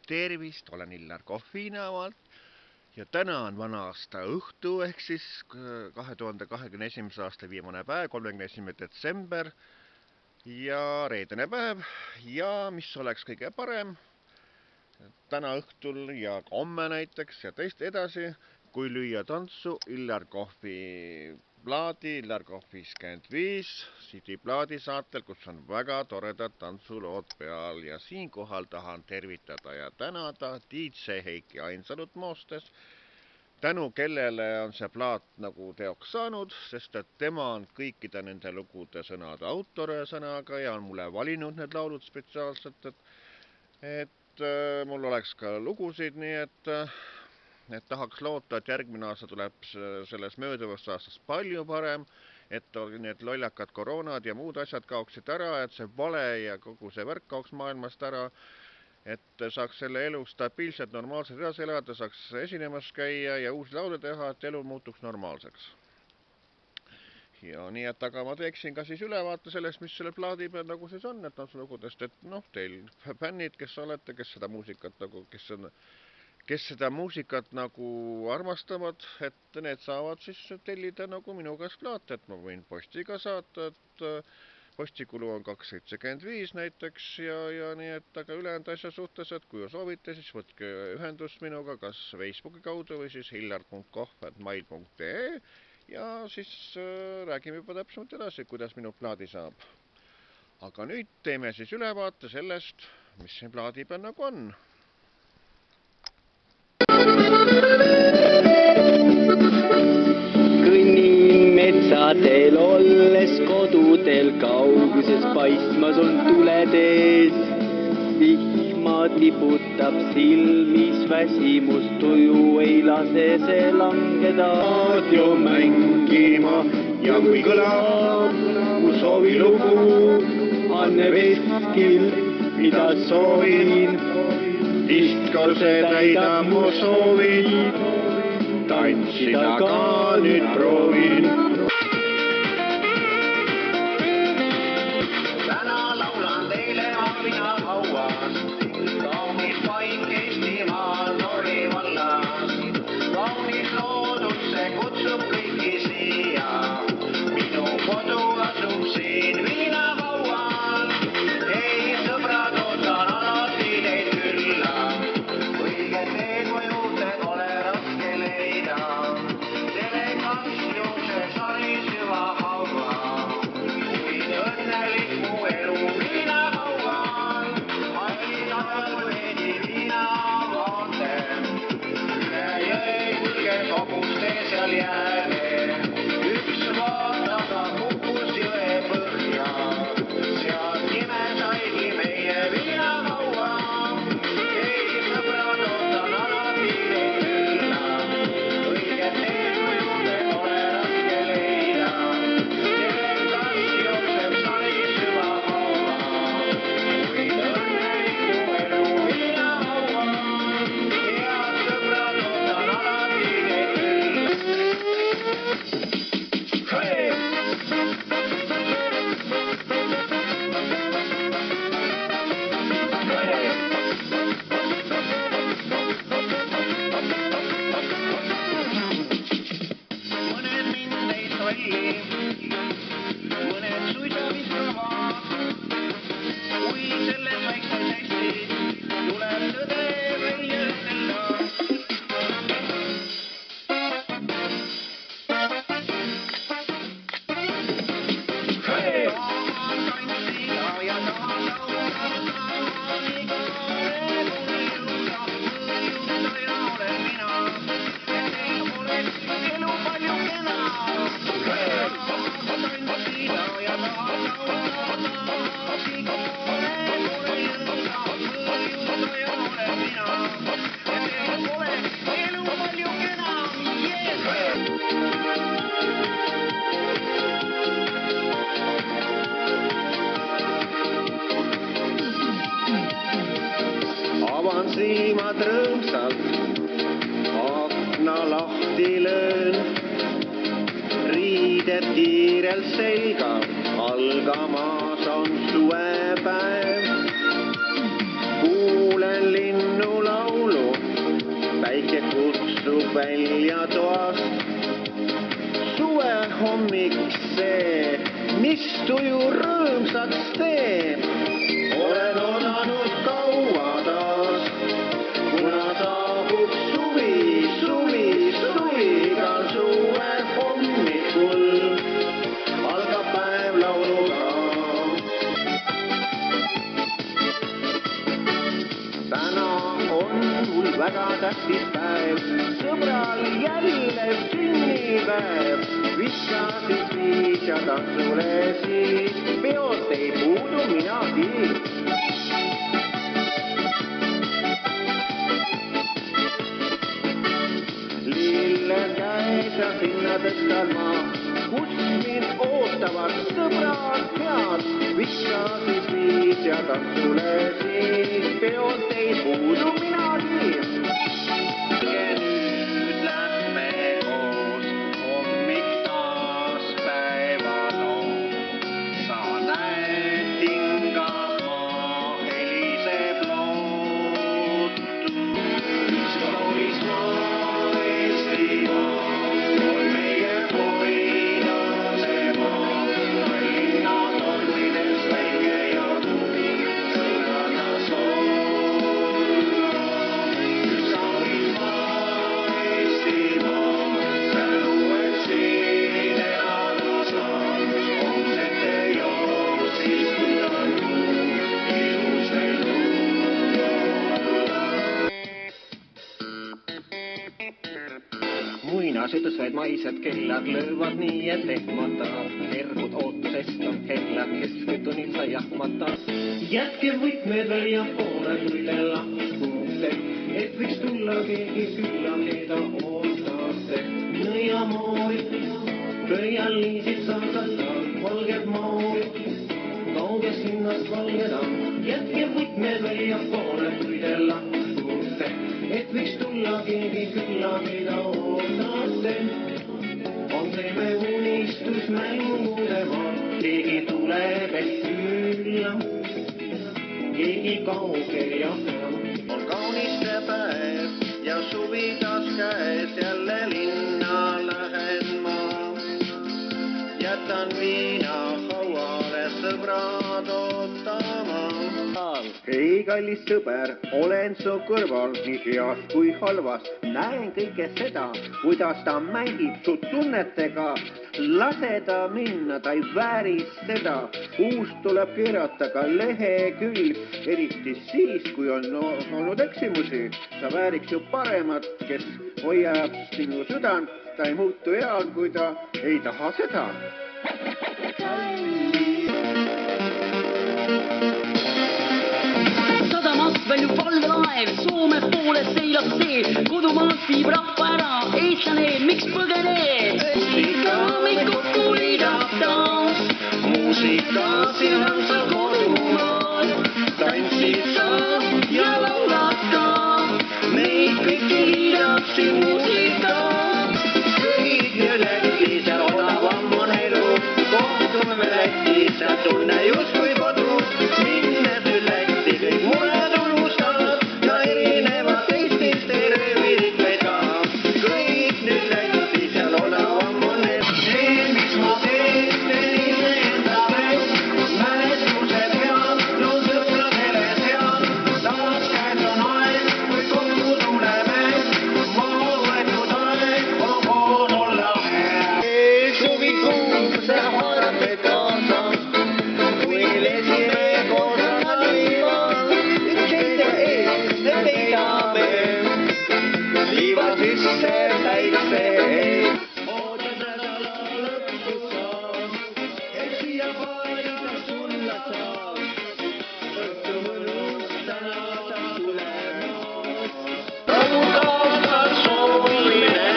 Tervist, olen Illar Kohvinavalt ja täna on vana aasta õhtu ehk siis 2021. aasta viimane päev, 31. detsember ja reedene päev ja mis oleks kõige parem täna õhtul ja homme näiteks ja teist edasi, kui lüüa tantsu Illar Kohvi plaadi, Illar Kohv 55 CD-plaadi saatel, kus on väga toredad tantsulood peal ja siinkohal tahan tervitada ja tänada DJ Heiki Ainsalut Moostes, tänu kellele on see plaat nagu teoks saanud, sest et tema on kõikide nende lugude sõnade autor sõnaga ja on mulle valinud need laulud spetsiaalselt, et mul oleks ka lugusid, nii et tahaks loota, et järgmine aasta tuleb selles mööduvast aastast palju parem, et need lollakad koroonad ja muud asjad kaoksid ära, et see vale ja kogu see värk kaoks maailmast ära, et saaks selle elu stabiilselt, normaalselt edasi elada, saaks esinemas käia ja uusi laule teha, et elu muutuks normaalseks. Ja nii, et aga ma teeksin ka siis ülevaate sellest, mis selle plaadi peal nagu siis on, et tantsulugudest, et noh, teil fännid, kes olete, kes seda muusikat nagu, kes seda muusikat nagu armastavad, et need saavad siis tellida nagu minu käest plaate, et ma võin postiga saata, et postikulu on 2,75 näiteks ja nii, et aga ülejäänud asja suhtes, et kui soovite, siis võtke ühendust minuga kas Facebooki kaudu või siis hillar.kohv@mail.ee ja siis räägime juba täpsemalt edasi, kuidas minu plaadi saab. Aga nüüd teeme siis ülevaate sellest, mis siin plaadi peal nagu on. Kõnnin metsadel olles kodudel kauguses paistmas on tuled ees. Vihma tiputab silmis, väsimus tuju ei lase see langeda. Raadio mängima ja kui kõlab mu soovilugu, Anne Veskil, mida soovin, disko see täidab mu soovid, tantsida ka nüüd proovin. Täna laulan teile Aavina hauas, kaunis paik Eestimaal Norri vallas. Kaunis loodus, see kutsub kõiki siia, minu kodu asub siin Viina haual. Ei sõbrad, ootan alati teid külla, õiget teed mu juurde pole raske leida. Telekas jookseb sari süva haua, kuid õnnelik mu elu Viina haual. Hallitavel veidi Viina vaatem, üle jõe kulges hobustee seal jääne. Üks vaataga kukkus jõe põhja, sealt nime saigi meie Viina haua. Ei sõbrad, ootan alati teid külla, õiget teed mu juurde pole raske leida. Telekas jookseb sari süva haua, kuid õnnelik mu elu Viina haual. Head sõbrad, ootan alati teid külla. Hei! Mõned mind ei tolli, mõned suisa viskavad, kui selles väikses Eestis tuleb tõde välja ütelda. Hei! Tahan tantsida ja tahan laulda, igale kuni jõuda, mõjustaja olen mina, et teil oleks elu palju kena. Hei! Tahan tantsida ja tahan laulda, igale kuni jõuda, mõjustaja olen mina, et teil oleks elu palju kena. Avan silmad rõõmsalt, akna lahti löön, riided kiirelt selga, algamas on suvepäev. Kuulen linnu välja toast. Suve hommik see, mis tuju rõõmsaks teeb. Olen oodanud kaua taas, kuna saabub suvi, igal suve hommikul algab päev lauluga. Täna on mul väga tähtis päev, sõbral jälle sünnipäev. Viskasid viis ja tantsule siis, peost ei puudu minagi. Lilled käes ja sinna tõstan ma, kus mind ootavad sõbrad head. Viskasid viis ja tantsule siis, peost ei puudu minagi. Ja nüüd lähme koos, hommik taas päeval on. Sa näed tingab maa, heliseb lood. Üks kaunis maa, Eestimaa, on meie hoidase maa. Tallinna tornides väike ja tuul, sõbrana sool. Üks kaunis maa, Eestimaa, tänu, et siin elada saan. Homsete jooksis, kui on ilus veel tuua. Muinasjutused maised kellad löövad nii, et ehmatab. Ergud ootusest on hellad, kesketunnil sa jahmatad. Jätke võtmed väljapoole, kui te lahkute, et võiks tulla keegi külla, keda ootate. Nõiamoorid, pöial liisid saadata, valged moorid, kaugest linnast valged on. Jätke võtmed väljapoole, kui te lahkute, et võiks tulla keegi külla, keda ootate. On see me unistus mängude maal, keegi tuleb ehk külla, keegi kaugel ja peal. On kauniste päev ja suvi taas käes, jälle linna lähen ma. Jätan viina hauale, sõbrad ootama. Hei, kallis sõber, olen su kõrval nii heas kui halvas. Näen kõike seda, kuidas ta mängib su tunnetega. Lase ta minna, ta ei vääri seda. Uus tuleb keerata ka lehekülg, eriti siis, kui on olnud eksimusi. Sa vääriks ju paremat, kes hoiab sinu südant. Ta ei muutu heal, kui ta ei taha seda. Sadamas väljub valvelaev, Soome poole seilab see, kodumaalt viib rahva ära, eestlane, miks põgened? Eestlika meid kokku liidab taas, muusika sirab sa kodumaal, tantsid sa ja laulad ka, meid kõiki liidab siin muusika. Kõik nüüd Lätis, seal odavam on elu, kohtume me Lätis, seal tunne justkui kodus, minnes nüüd Lätti kõik mured unustad ja erinevad Eestist ei röövirid meid ka. Kõik nüüd Lätis, seal odavam on elu, see, mis ma teen iseenda pärast, mälestused head, no sõpradele seal, taas käes on aeg, kui kokku tuleme, maa võetud aeg on koos olla hea. Suvi kuum, see haarab meid kaasa, kui lesime koos liival, üksteise ees me peidame, liiva sisse päikse ees. Ootan nädala lõpus saab, et siia paarida sulla saab, õhtu mõnus täna ta tulemas. Rõõmukaasal soovime,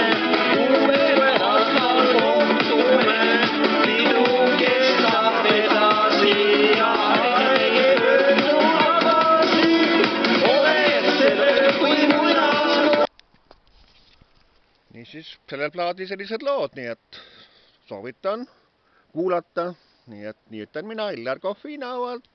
uuele aastal kohtume, pidu kestab edasi ja ei pöördu tagasi, oled selle kui munas. Niisiis, sellel plaadil sellised lood, nii et soovitan kuulata, nii et nii ütlen mina, Illar Kohvinaualt.